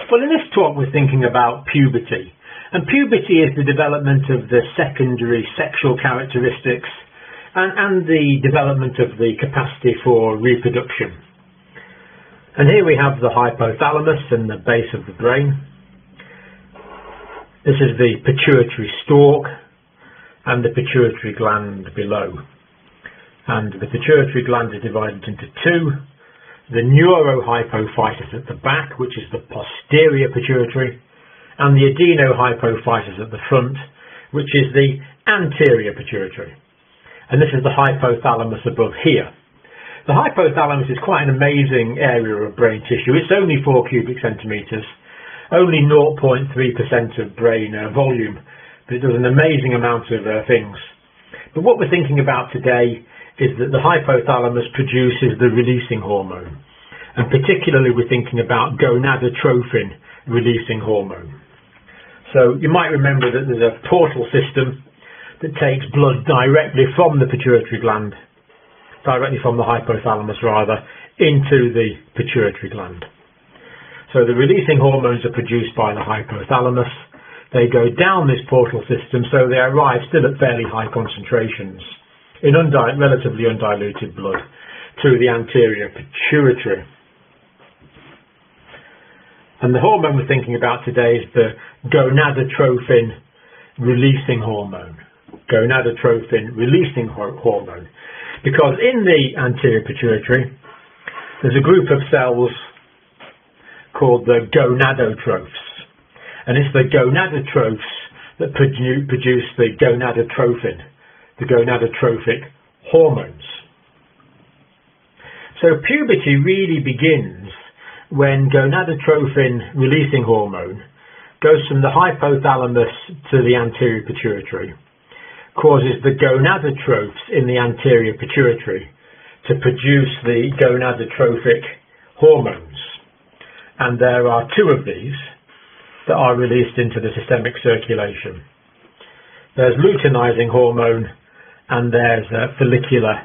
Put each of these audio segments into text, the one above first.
Well, in this talk we're thinking about puberty. And puberty is the development of the secondary sexual characteristics and the development of the capacity for reproduction. And here we have the hypothalamus and the base of the brain. This is the pituitary stalk and the pituitary gland below. And the pituitary gland is divided into two. The neurohypophysis at the back, which is the posterior pituitary, and the adenohypophysis at the front, which is the anterior pituitary. And this is the hypothalamus above here. The hypothalamus is quite an amazing area of brain tissue. It's only 4 cubic centimetres, only 0.3% of brain volume, but it does an amazing amount of things. But what we're thinking about today is that the hypothalamus produces the releasing hormone, and particularly we're thinking about gonadotrophin releasing hormone. So you might remember that there's a portal system that takes blood directly from the pituitary gland, directly from the hypothalamus rather, into the pituitary gland. So the releasing hormones are produced by the hypothalamus. They go down this portal system, so they arrive still at fairly high concentrations in relatively undiluted blood through the anterior pituitary. And the hormone we're thinking about today is the gonadotrophin releasing hormone. Gonadotrophin releasing hormone. Because in the anterior pituitary there's a group of cells called the gonadotrophs. And it's the gonadotrophs that produce the gonadotrophin, the gonadotrophic hormones. So puberty really begins when gonadotrophin releasing hormone goes from the hypothalamus to the anterior pituitary, causes the gonadotrophs in the anterior pituitary to produce the gonadotrophic hormones. And there are 2 of these that are released into the systemic circulation. There's luteinizing hormone and there's a follicular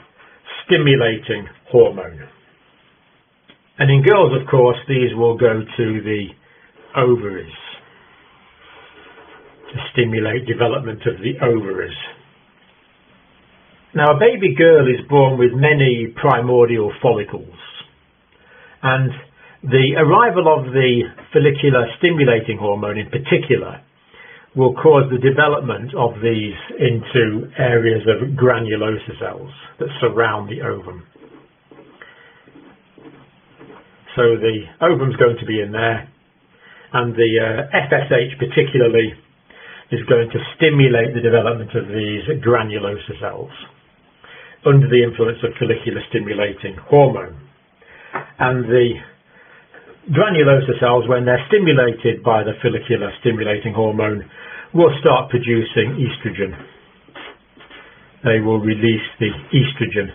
stimulating hormone. And in girls, of course, these will go to the ovaries to stimulate development of the ovaries. Now, a baby girl is born with many primordial follicles, and the arrival of the follicular stimulating hormone in particular will cause the development of these into areas of granulosa cells that surround the ovum. So the ovum's going to be in there, and the FSH particularly is going to stimulate the development of these granulosa cells under the influence of follicular stimulating hormone. And the granulosa cells, when they're stimulated by the follicular stimulating hormone, will start producing estrogen. They will release the estrogen,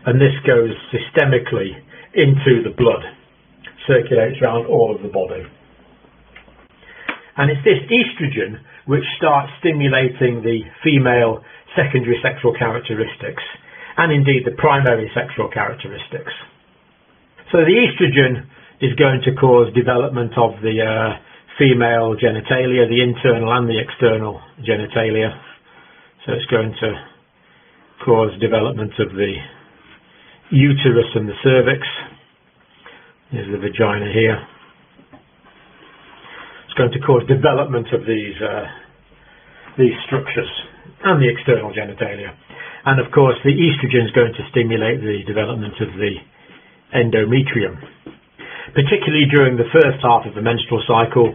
and this goes systemically into the blood, circulates around all of the body. And it's this estrogen which starts stimulating the female secondary sexual characteristics, and indeed the primary sexual characteristics. So the estrogen is going to cause development of the female genitalia, the internal and the external genitalia. So it's going to cause development of the uterus and the cervix. Here's the vagina here. It's going to cause development of these structures and the external genitalia. And of course the estrogen is going to stimulate the development of the endometrium. Particularly during the first half of the menstrual cycle,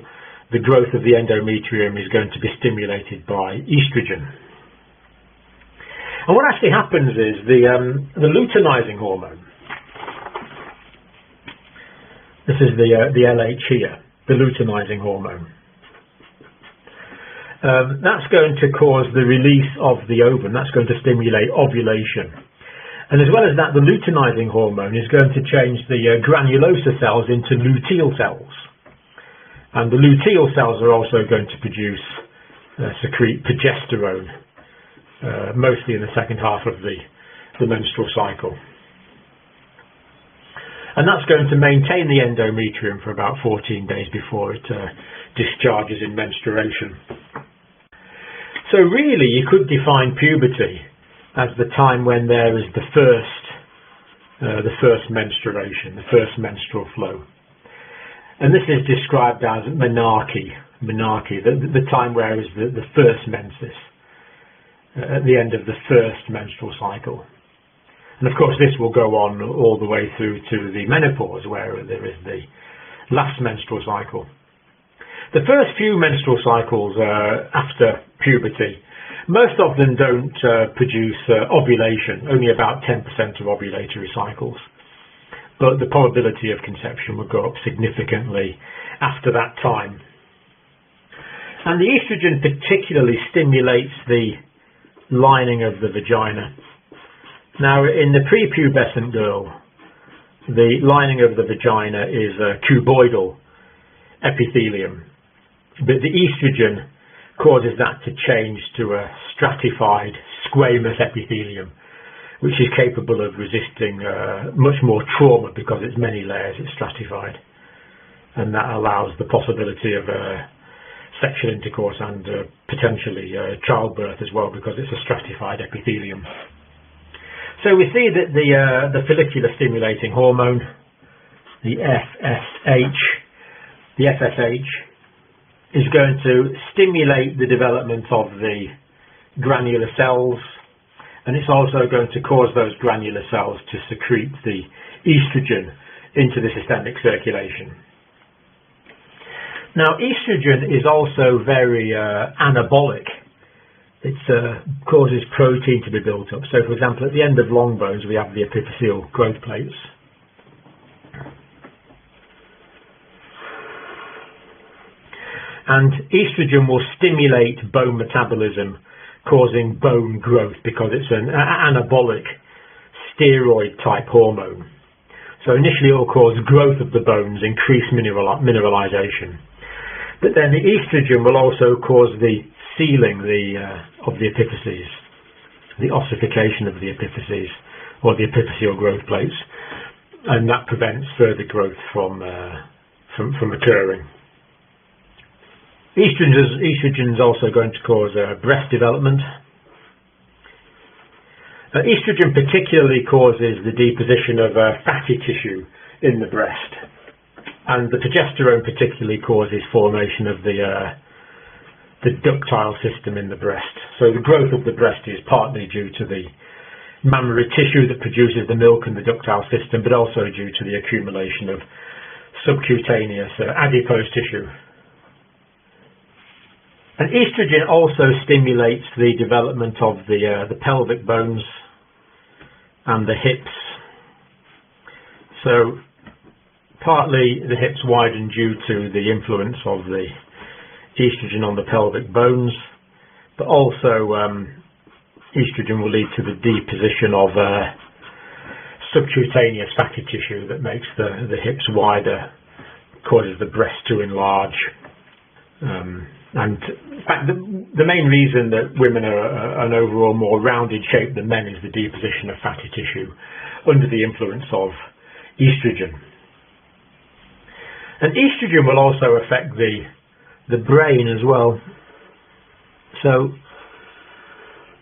the growth of the endometrium is going to be stimulated by estrogen. And what actually happens is the luteinizing hormone, this is the LH here, the luteinizing hormone, that's going to cause the release of the ovum, that's going to stimulate ovulation. And as well as that, the luteinizing hormone is going to change the granulosa cells into luteal cells. And the luteal cells are also going to secrete progesterone, mostly in the second half of the menstrual cycle. And that's going to maintain the endometrium for about 14 days before it discharges in menstruation. So really, you could define puberty as the time when there is the first menstruation, the first menstrual flow. And this is described as menarche, the time where is the first menses, at the end of the first menstrual cycle. And of course this will go on all the way through to the menopause, where there is the last menstrual cycle. The first few menstrual cycles after puberty, most of them don't produce ovulation, only about 10% of ovulatory cycles. But the probability of conception will go up significantly after that time. And the estrogen particularly stimulates the lining of the vagina. Now, in the prepubescent girl, the lining of the vagina is a cuboidal epithelium, but the estrogen causes that to change to a stratified squamous epithelium, which is capable of resisting much more trauma because it's many layers, it's stratified, and that allows the possibility of sexual intercourse and potentially childbirth as well, because it's a stratified epithelium. So we see that the follicular stimulating hormone, the FSH, is going to stimulate the development of the granular cells, and it's also going to cause those granular cells to secrete the estrogen into the systemic circulation. Now, estrogen is also very anabolic. It causes protein to be built up. So, for example, at the end of long bones, we have the epiphyseal growth plates. And estrogen will stimulate bone metabolism, causing bone growth, because it's an anabolic steroid-type hormone. So initially it will cause growth of the bones, increase mineralization. But then the estrogen will also cause the sealing of the epiphyses, the ossification of the epiphyses, or the epiphyseal growth plates, and that prevents further growth from occurring. Estrogen is also going to cause breast development. Estrogen particularly causes the deposition of fatty tissue in the breast, and the progesterone particularly causes formation of the ductile system in the breast. So the growth of the breast is partly due to the mammary tissue that produces the milk and the ductile system, but also due to the accumulation of subcutaneous adipose tissue. And estrogen also stimulates the development of the pelvic bones and the hips. So partly the hips widen due to the influence of the estrogen on the pelvic bones, but also estrogen will lead to the deposition of subcutaneous fatty tissue that makes the hips wider, causes the breast to enlarge. And in fact, the main reason that women are an overall more rounded shape than men is the deposition of fatty tissue under the influence of estrogen. And estrogen will also affect the brain as well. So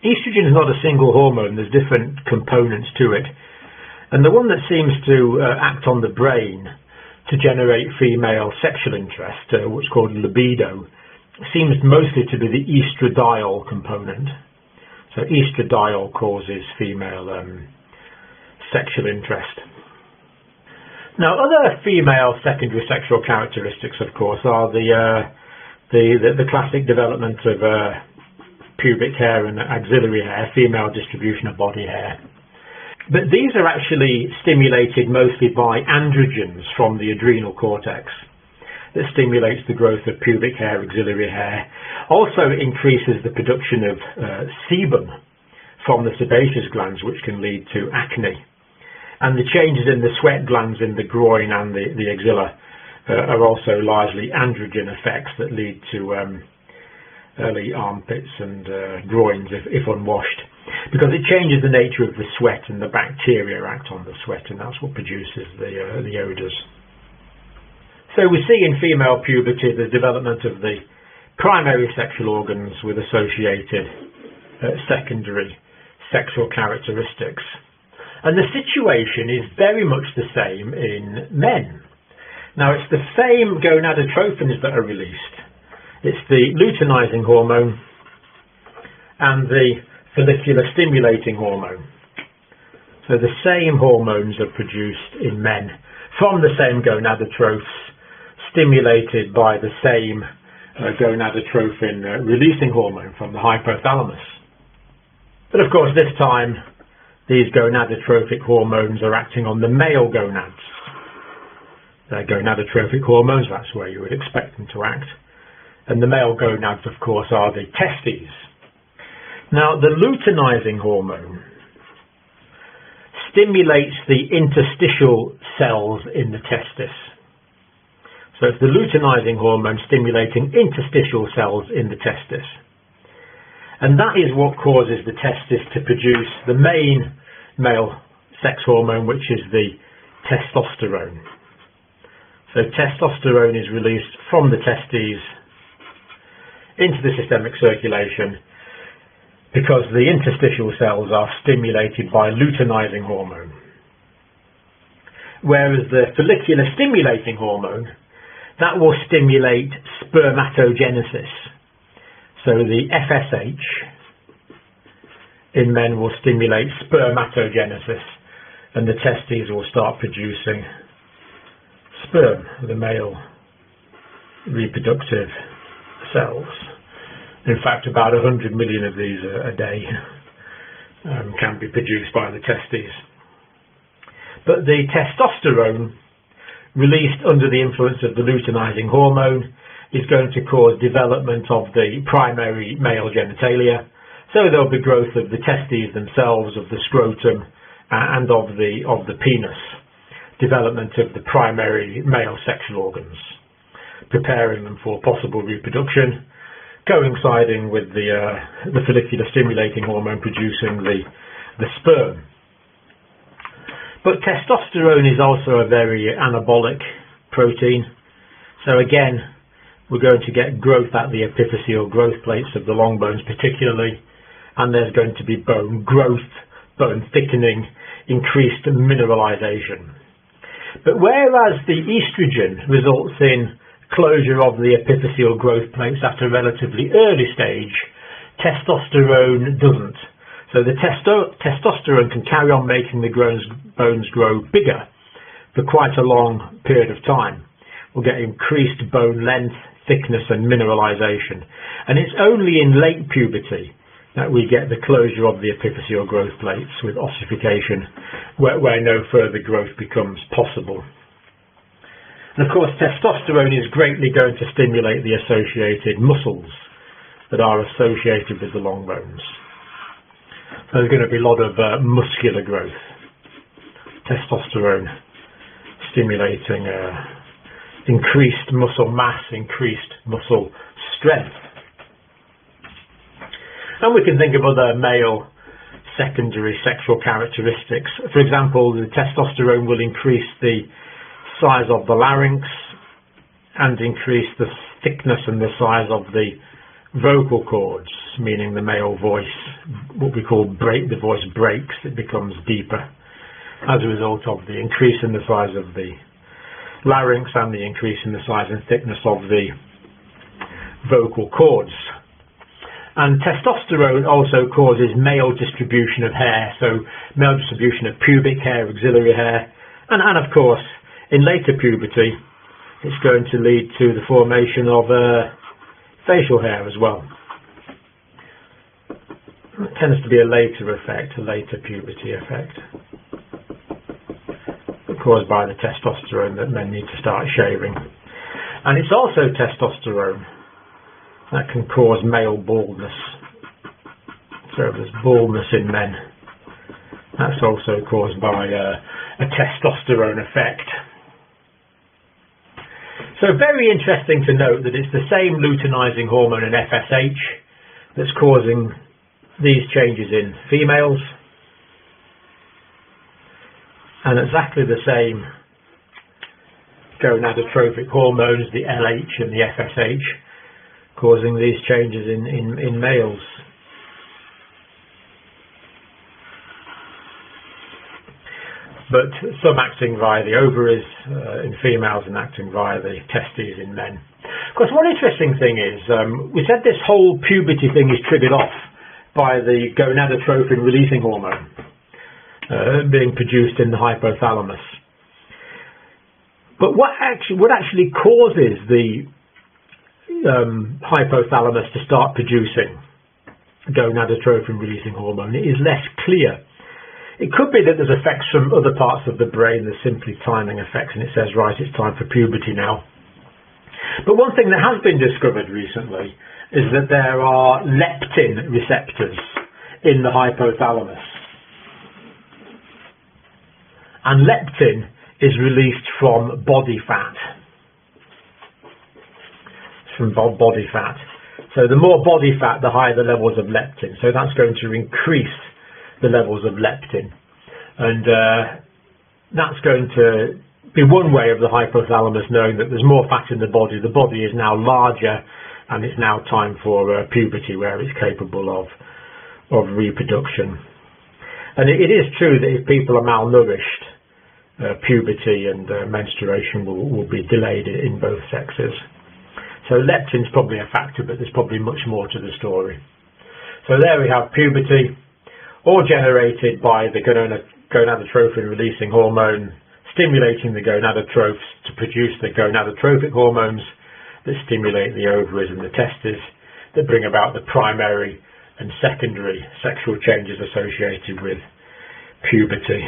estrogen is not a single hormone, there's different components to it. And the one that seems to act on the brain to generate female sexual interest, what's called libido, seems mostly to be the estradiol component. So estradiol causes female sexual interest. Now, other female secondary sexual characteristics, of course, are the classic development of pubic hair and axillary hair, female distribution of body hair. But these are actually stimulated mostly by androgens from the adrenal cortex that stimulates the growth of pubic hair, axillary hair. Also increases the production of sebum from the sebaceous glands, which can lead to acne. And the changes in the sweat glands in the groin and the axilla are also largely androgen effects that lead to early armpits and groins if unwashed. because it changes the nature of the sweat, and the bacteria act on the sweat, and that's what produces the odours. So we see in female puberty the development of the primary sexual organs with associated secondary sexual characteristics. And the situation is very much the same in men. Now, it's the same gonadotrophins that are released. It's the luteinizing hormone and the follicular stimulating hormone. So the same hormones are produced in men from the same gonadotrophs, stimulated by the same gonadotrophin releasing hormone from the hypothalamus. But of course, this time these gonadotrophic hormones are acting on the male gonads. They're gonadotrophic hormones, that's where you would expect them to act. And the male gonads, of course, are the testes. Now, the luteinizing hormone stimulates the interstitial cells in the testis. So it's the luteinizing hormone stimulating interstitial cells in the testis. And that is what causes the testis to produce the main male sex hormone, which is the testosterone. So testosterone is released from the testes into the systemic circulation because the interstitial cells are stimulated by luteinizing hormone. Whereas the follicular stimulating hormone, that will stimulate spermatogenesis. So the FSH in men will stimulate spermatogenesis, and the testes will start producing sperm, the male reproductive cells. In fact, about 100 million of these a day can be produced by the testes. But the testosterone released under the influence of the luteinizing hormone is going to cause development of the primary male genitalia. So there'll be growth of the testes themselves, of the scrotum, and of the penis. Development of the primary male sexual organs, preparing them for possible reproduction, coinciding with the follicular stimulating hormone producing the sperm. But testosterone is also a very anabolic protein. So again, we're going to get growth at the epiphyseal growth plates of the long bones particularly, and there's going to be bone growth, bone thickening, increased mineralization. But whereas the estrogen results in closure of the epiphyseal growth plates at a relatively early stage, testosterone doesn't. So the testosterone can carry on making the bones grow bigger for quite a long period of time. We'll get increased bone length, thickness and mineralization. And it's only in late puberty that we get the closure of the epiphyseal growth plates with ossification, where no further growth becomes possible. And of course, testosterone is greatly going to stimulate the associated muscles that are associated with the long bones. So there's going to be a lot of muscular growth. Testosterone stimulating increased muscle mass, increased muscle strength. And we can think of other male secondary sexual characteristics. For example, the testosterone will increase the size of the larynx and increase the thickness and the size of the vocal cords, meaning the male voice, what we call the voice breaks, it becomes deeper as a result of the increase in the size of the larynx and the increase in the size and thickness of the vocal cords. And testosterone also causes male distribution of hair, so male distribution of pubic hair, axillary hair, and of course, in later puberty, it's going to lead to the formation of facial hair as well. It tends to be a later effect, a later puberty effect, caused by the testosterone that men need to start shaving. And it's also testosterone that can cause male baldness. So there's baldness in men. That's also caused by a testosterone effect. So very interesting to note that it's the same luteinizing hormone in FSH that's causing these changes in females, and exactly the same gonadotropic hormones, the LH and the FSH, causing these changes in males. But some acting via the ovaries in females and acting via the testes in men. Of course, one interesting thing is, we said this whole puberty thing is triggered off by the gonadotropin releasing hormone being produced in the hypothalamus. But what actually causes the hypothalamus to start producing gonadotropin releasing hormone is less clear. It could be that there's effects from other parts of the brain, there's simply timing effects, and it says, right, it's time for puberty now. But one thing that has been discovered recently is that there are leptin receptors in the hypothalamus. And leptin is released from body fat. From body fat. So the more body fat, the higher the levels of leptin. So that's going to increase the levels of leptin. And that's going to be one way of the hypothalamus knowing that there's more fat in the body. The body is now larger, and it's now time for puberty, where it's capable of reproduction. And it is true that if people are malnourished, puberty and menstruation will be delayed in both sexes. So leptin's probably a factor, but there's probably much more to the story. So there we have puberty, all generated by the gonadotropin releasing hormone, stimulating the gonadotrophs to produce the gonadotropic hormones that stimulate the ovaries and the testes, that bring about the primary and secondary sexual changes associated with puberty.